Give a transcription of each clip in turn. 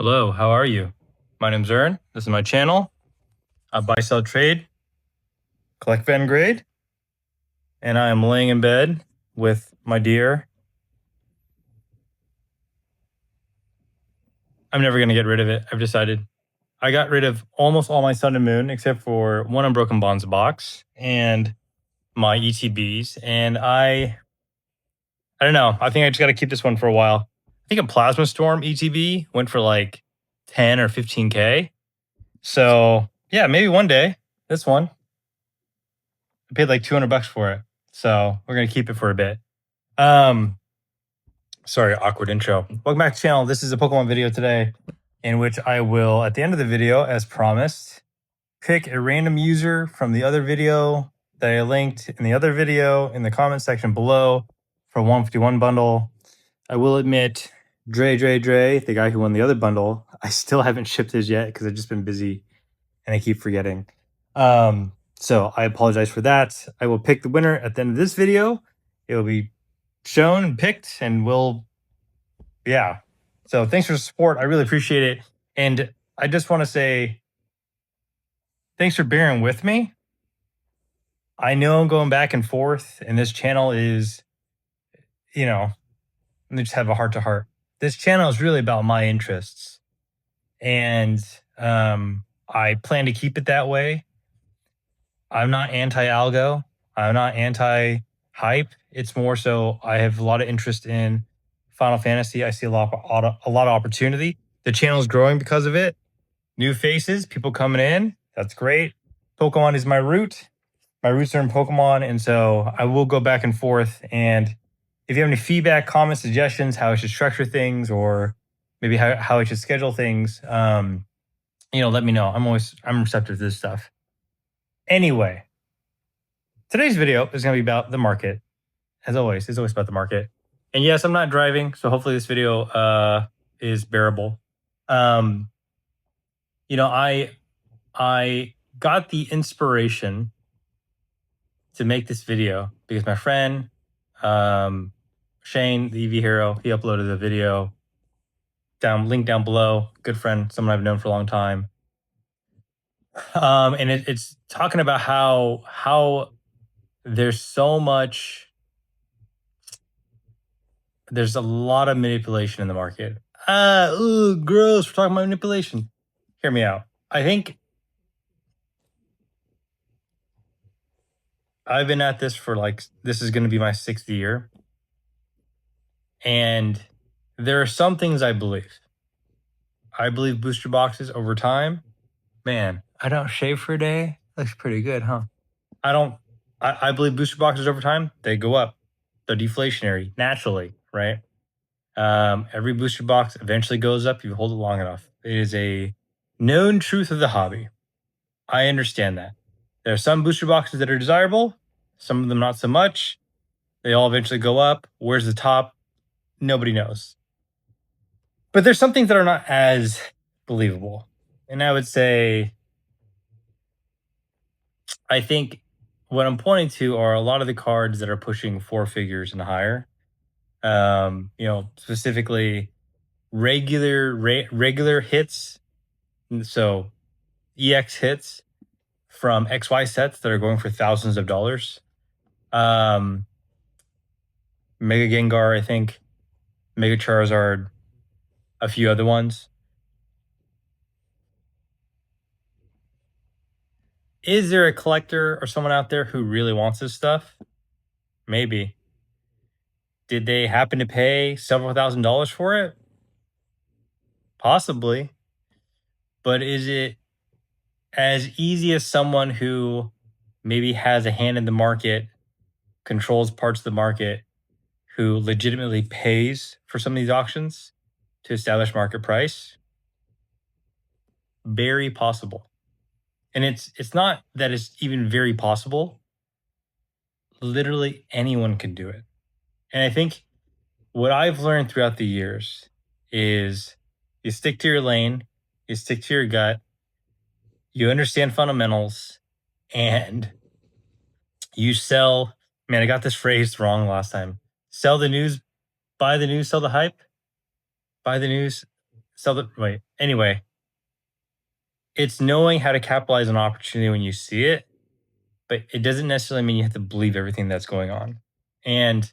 Hello, how are you? My name's Ern. This is my channel. I buy, sell, trade, collect Van grade, and I am laying in bed with my deer. I'm never going to get rid of it. I've decided. I got rid of almost all my Sun and Moon except for one Unbroken Bonds box and my ETBs. And I don't know. I think I just got to keep this one for a while. I think a Plasma Storm ETB went for like 10 or 15K. So yeah, maybe one day this one. I paid like $200 for it. So we're going to keep it for a bit. Sorry, awkward intro. Welcome back to the channel. This is a Pokemon video today in which I will, at the end of the video, as promised, pick a random user from the other video that I linked in the other video in the comment section below for 151 bundle. I will admit, Dre, the guy who won the other bundle, I still haven't shipped his yet because I've just been busy and I keep forgetting. So I apologize for that. I will pick the winner at the end of this video. It will be shown and picked, and yeah. So thanks for the support. I really appreciate it. And I just want to say thanks for bearing with me. I know I'm going back and forth, and this channel is, let me just have a heart to heart. This channel is really about my interests. And I plan to keep it that way. I'm not anti-algo. I'm not anti-hype. It's more so I have a lot of interest in Final Fantasy. I see a lot of opportunity. The channel is growing because of it. New faces, people coming in. That's great. Pokemon is my root. My roots are in Pokemon, and so I will go back and forth. And if you have any feedback, comments, suggestions, how I should structure things, or maybe how I should schedule things, let me know. I'm receptive to this stuff. Anyway, today's video is going to be about the market. As always, it's always about the market. And yes, I'm not driving, so hopefully this video is bearable. I got the inspiration to make this video because my friend Shane, the EV hero, he uploaded the video. Link down below. Good friend, someone I've known for a long time. And it's talking about how there's a lot of manipulation in the market. Gross. We're talking about manipulation. Hear me out. I think I've been at this for this is going to be my 6th year. And there are some things I believe. I believe booster boxes over time. Man, I don't shave for a day. Looks pretty good, huh? I believe booster boxes over time, they go up. They're deflationary naturally, right? Every booster box eventually goes up if you hold it long enough. It is a known truth of the hobby. I understand that. There are some booster boxes that are desirable, some of them not so much. They all eventually go up. Where's the top? Nobody knows. But there's some things that are not as believable. And I would say, I think what I'm pointing to are a lot of the cards that are pushing 4 figures and higher. Specifically regular hits. So EX hits from XY sets that are going for thousands of dollars. Mega Gengar, I think. Mega Charizard. A few other ones. Is there a collector or someone out there who really wants this stuff? Maybe. Did they happen to pay several $1,000s for it? Possibly. But is it as easy as someone who maybe has a hand in the market, controls parts of the market, who legitimately pays for some of these auctions to establish market price? Very possible. And it's not that it's even very possible. Literally anyone can do it. And I think what I've learned throughout the years is you stick to your lane, you stick to your gut, you understand fundamentals, and you sell. Man, I got this phrase wrong last time. Sell the news, buy the news, sell the hype. Buy the news, sell the wait. Anyway, it's knowing how to capitalize on opportunity when you see it, but it doesn't necessarily mean you have to believe everything that's going on. And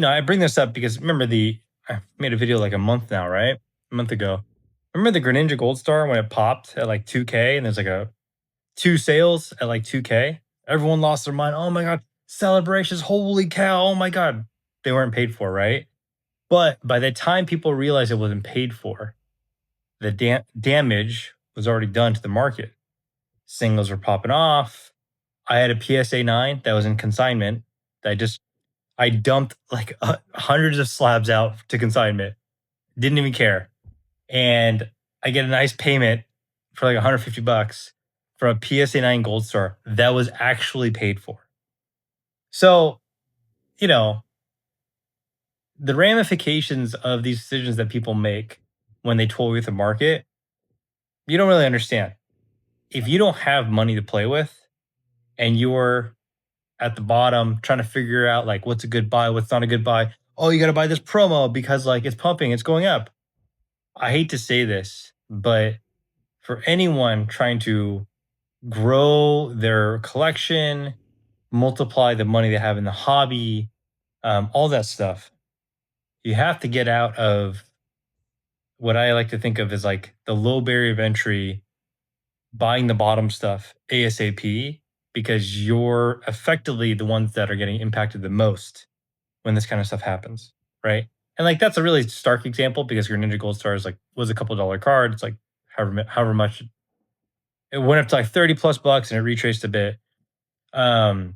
I bring this up because remember I made a video like a month now, right? A month ago. Remember the Greninja Gold Star when it popped at like 2K and there's like a two sales at like 2K? Everyone lost their mind. Oh my god, celebrations, holy cow, oh my god. They weren't paid for, right? But by the time people realized it wasn't paid for, the damage was already done to the market. Singles were popping off. I had a PSA 9 that was in consignment that I dumped like hundreds of slabs out to consignment. Didn't even care. And I get a nice payment for like $150 for a PSA 9 Gold Star that was actually paid for. So, the ramifications of these decisions that people make when they toy with the market, you don't really understand. If you don't have money to play with and you're at the bottom trying to figure out like what's a good buy, what's not a good buy. Oh, you got to buy this promo because like it's pumping, it's going up. I hate to say this, but for anyone trying to grow their collection, multiply the money they have in the hobby, all that stuff, you have to get out of what I like to think of as like the low barrier of entry, buying the bottom stuff ASAP, because you're effectively the ones that are getting impacted the most when this kind of stuff happens, right? And like that's a really stark example because your Ninja Gold Star was a couple dollar card. It's like however much it went up to like 30 plus bucks and it retraced a bit. But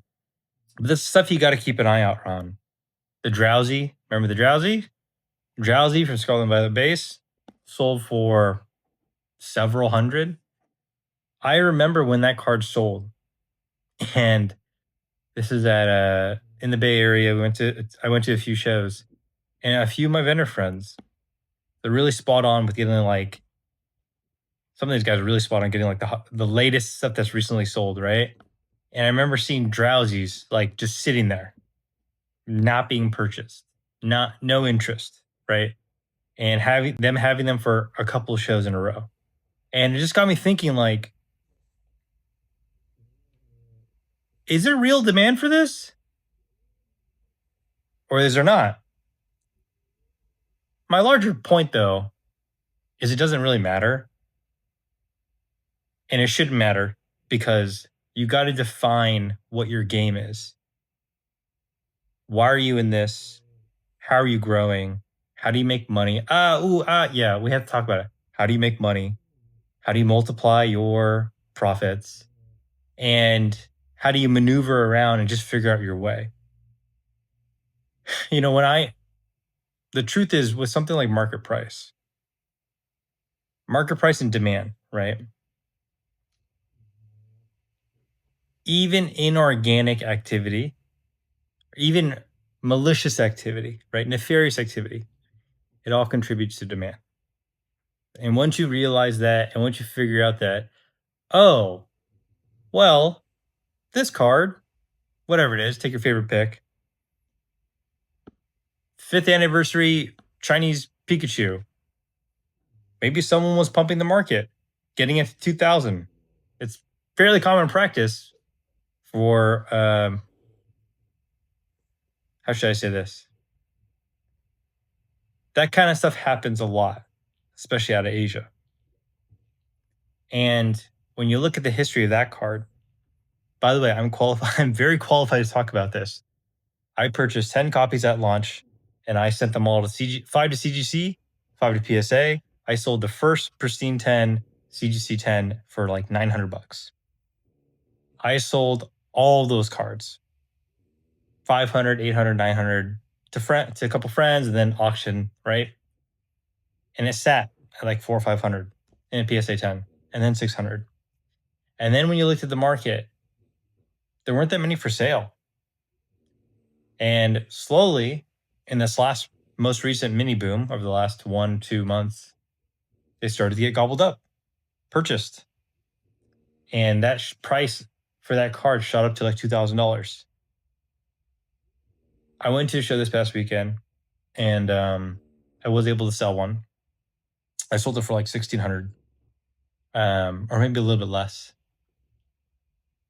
this stuff you got to keep an eye out on. The Drowsy, remember the Drowsy? Drowsy from Scarlet and Violet base sold for several hundred. I remember when that card sold, and this is at in the Bay Area. I went to a few shows, and a few of my vendor friends, they're really spot on with getting like some of these guys are really spot on getting like the latest stuff that's recently sold, right? And I remember seeing Drowsies like just sitting there, not being purchased, no interest, right? And having them for a couple of shows in a row. And it just got me thinking like, is there real demand for this? Or is there not? My larger point though is it doesn't really matter. And it shouldn't matter because you got to define what your game is. Why are you in this? How are you growing? How do you make money? Yeah, we have to talk about it. How do you make money? How do you multiply your profits? And how do you maneuver around and just figure out your way? The truth is with something like market price and demand, right? Even inorganic activity, even malicious activity, right? Nefarious activity, it all contributes to demand. And once you realize that, and once you figure out that, oh, well, this card, whatever it is, take your favorite pick. 5th anniversary Chinese Pikachu. Maybe someone was pumping the market, getting it to 2,000. It's fairly common practice for, how should I say this? That kind of stuff happens a lot, especially out of Asia. And when you look at the history of that card, by the way, I'm very qualified to talk about this. I purchased 10 copies at launch and I sent them all to 5 to CGC, 5 to PSA. I sold the first Pristine 10, CGC 10 for like $900. I sold all those cards, 500, 800, 900 to a couple friends and then auction, right? And it sat at like 400 or 500 in a PSA 10 and then 600. And then when you looked at the market, there weren't that many for sale. And slowly, in this most recent mini boom over the last 1-2 months, they started to get gobbled up, purchased. And that price for that card shot up to like $2,000. I went to a show this past weekend and I was able to sell one. I sold it for like 1,600, or maybe a little bit less.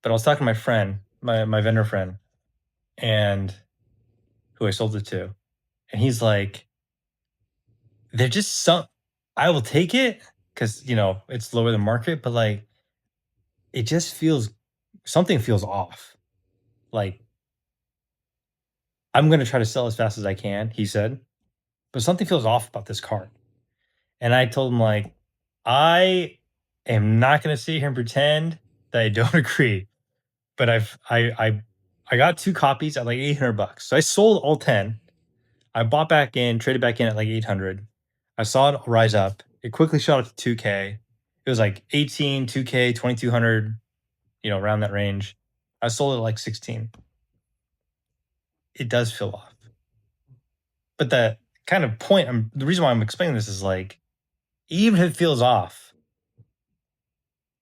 But I was talking to my friend, my vendor friend, and who I sold it to, and he's like, "They're just some. I will take it because it's lower than market, but like it just feels something feels off. Like I'm gonna try to sell as fast as I can," he said, "but something feels off about this card." And I told him like, I am not gonna sit here and pretend that I don't agree. But I got 2 copies at like $800. So I sold all 10. I bought back in, traded back in at like 800. I saw it rise up. It quickly shot up to 2K. It was like 18, 2K, 2200, around that range. I sold it at like 16. It does feel off. But the kind of point, the reason why I'm explaining this is like, even if it feels off,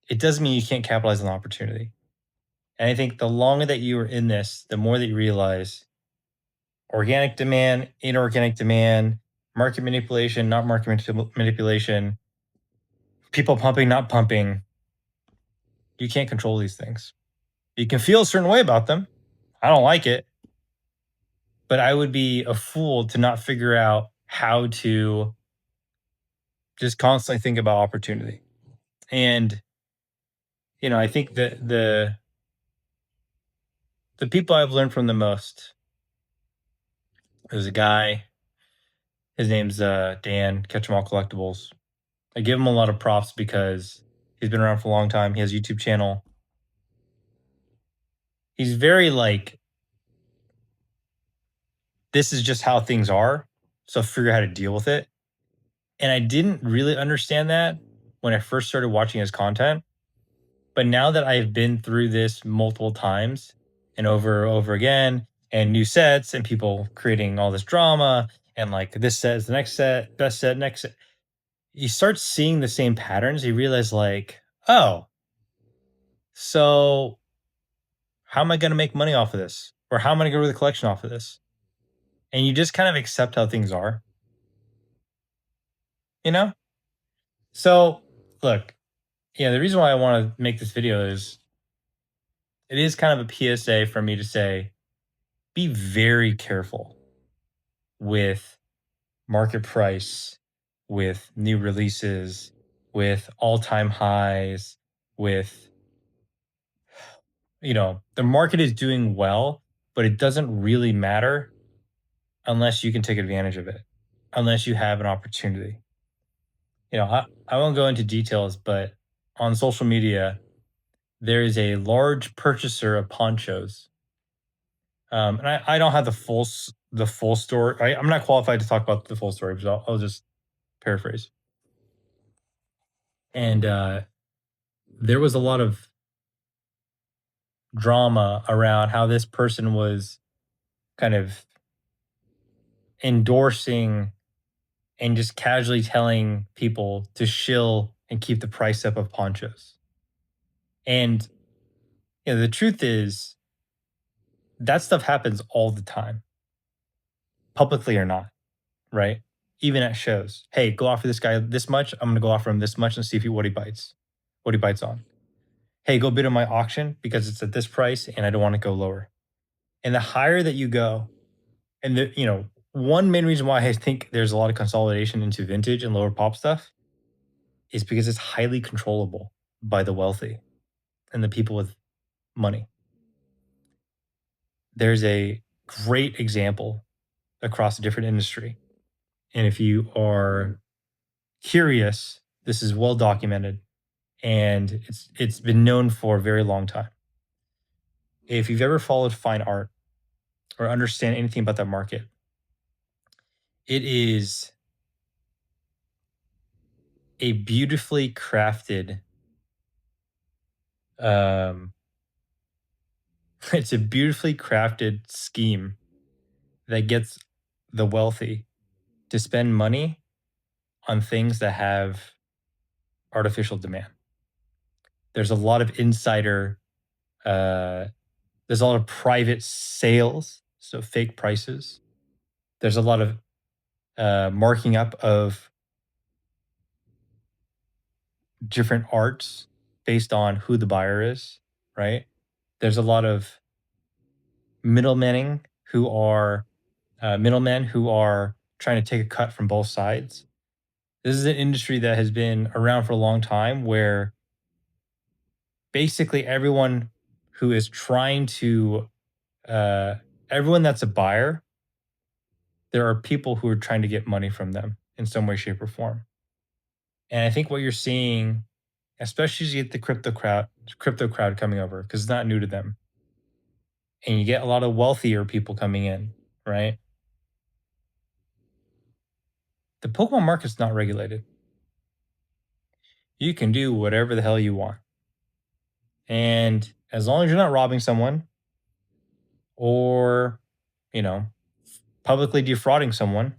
it doesn't mean you can't capitalize on the opportunity. And I think the longer that you are in this, the more that you realize organic demand, inorganic demand, market manipulation, not market manipulation, people pumping, not pumping. You can't control these things. You can feel a certain way about them. I don't like it. But I would be a fool to not figure out how to just constantly think about opportunity. And I think that the people I've learned from the most, there's a guy, his name's Dan, Catch 'em All Collectibles. I give him a lot of props because he's been around for a long time. He has a YouTube channel. He's very like, this is just how things are. So figure out how to deal with it. And I didn't really understand that when I first started watching his content. But now that I've been through this multiple times and over again, and new sets and people creating all this drama, and like this set is the next set, best set, next set, you start seeing the same patterns. You realize like, oh, so how am I going to make money off of this? Or how am I going to grow the collection off of this? And you just kind of accept how things are, you know? So, look, the reason why I want to make this video is it is kind of a PSA for me to say be very careful with market price, with new releases, with all-time highs, with the market is doing well, but it doesn't really matter unless you can take advantage of it, unless you have an opportunity. I won't go into details, but on social media, there is a large purchaser of ponchos. And I don't have the full story. I'm not qualified to talk about the full story, but I'll just paraphrase. And there was a lot of drama around how this person was kind of endorsing and just casually telling people to shill and keep the price up of ponchos. And the truth is that stuff happens all the time, publicly or not, right? Even at shows. Hey, go offer this guy this much. I'm going to go offer him this much and see what he bites on. Hey, go bid on my auction because it's at this price and I don't want to go lower. And the higher that you go, and one main reason why I think there's a lot of consolidation into vintage and lower pop stuff is because it's highly controllable by the wealthy and the people with money. There's a great example across a different industry. And if you are curious, this is well documented and it's been known for a very long time. If you've ever followed fine art or understand anything about that market, it is a beautifully crafted it's a beautifully crafted scheme that gets the wealthy to spend money on things that have artificial demand. There's a lot of insider there's a lot of private sales, so fake prices. There's a lot of marking up of different arts based on who the buyer is, right? There's a lot of middlemen who are trying to take a cut from both sides. This is an industry that has been around for a long time where basically everyone who is trying to everyone that's a buyer, there are people who are trying to get money from them in some way, shape, or form. And I think what you're seeing, especially as you get the crypto crowd coming over, because it's not new to them, and you get a lot of wealthier people coming in, right? The Pokemon market's not regulated. You can do whatever the hell you want. And as long as you're not robbing someone or, you know, publicly defrauding someone,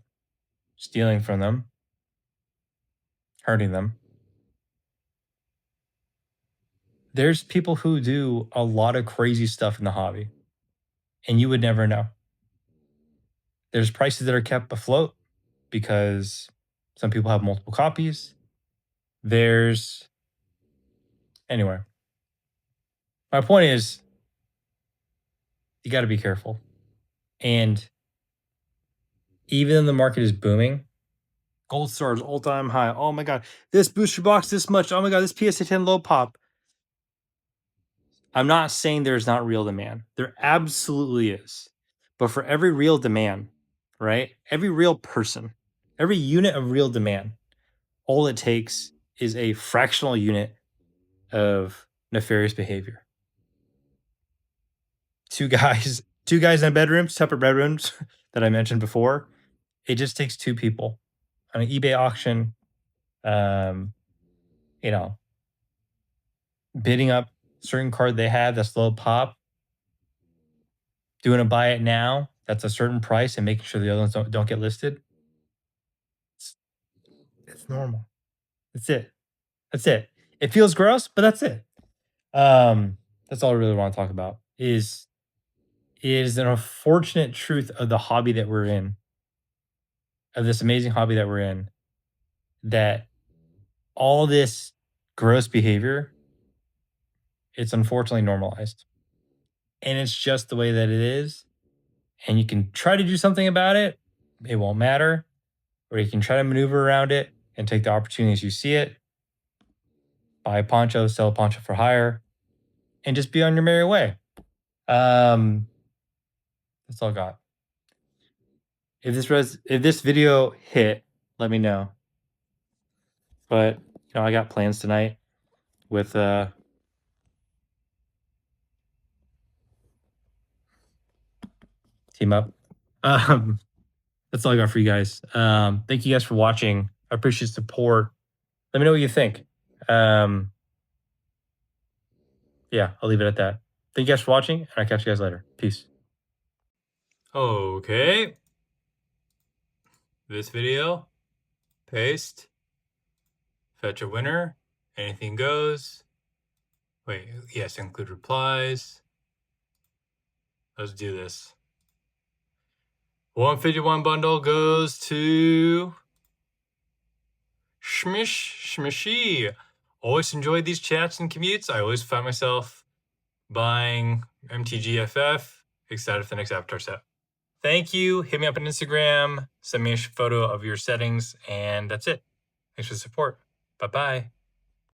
stealing from them, hurting them, there's people who do a lot of crazy stuff in the hobby, and you would never know. There's prices that are kept afloat because some people have multiple copies. Anyway, my point is you got to be careful. And even though the market is booming, Gold Stars all-time high. Oh my God, this booster box this much. Oh my God, this PSA 10 low pop. I'm not saying there's not real demand. There absolutely is. But for every real demand, right? Every real person, every unit of real demand, all it takes is a fractional unit of nefarious behavior. Two guys in a bedroom, separate bedrooms that I mentioned before. It just takes two people on an eBay auction, bidding up certain card they have that's low pop, doing a buy it now that's a certain price, and making sure the other ones don't get listed. It's normal. That's it. It feels gross, but that's it. That's all I really want to talk about is an unfortunate truth of the hobby that we're in, of this amazing hobby that we're in, that all this gross behavior, it's unfortunately normalized. And it's just the way that it is. And you can try to do something about it, it won't matter. Or you can try to maneuver around it and take the opportunity as you see it. Buy a poncho, sell a poncho for hire, and just be on your merry way. That's all I got. If this video hit, let me know. But I got plans tonight with Team Up. That's all I got for you guys. Thank you guys for watching. I appreciate support. Let me know what you think. Yeah, I'll leave it at that. Thank you guys for watching, and I'll catch you guys later. Peace. Okay. This video, paste, fetch a winner, anything goes. Wait, yes, include replies. Let's do this. 151 bundle goes to Shmishy. Always enjoyed these chats and commutes. I always find myself buying MTGFF. Excited for the next Avatar set. Thank you. Hit me up on Instagram. Send me a photo of your settings. And that's it. Thanks for the support. Bye-bye.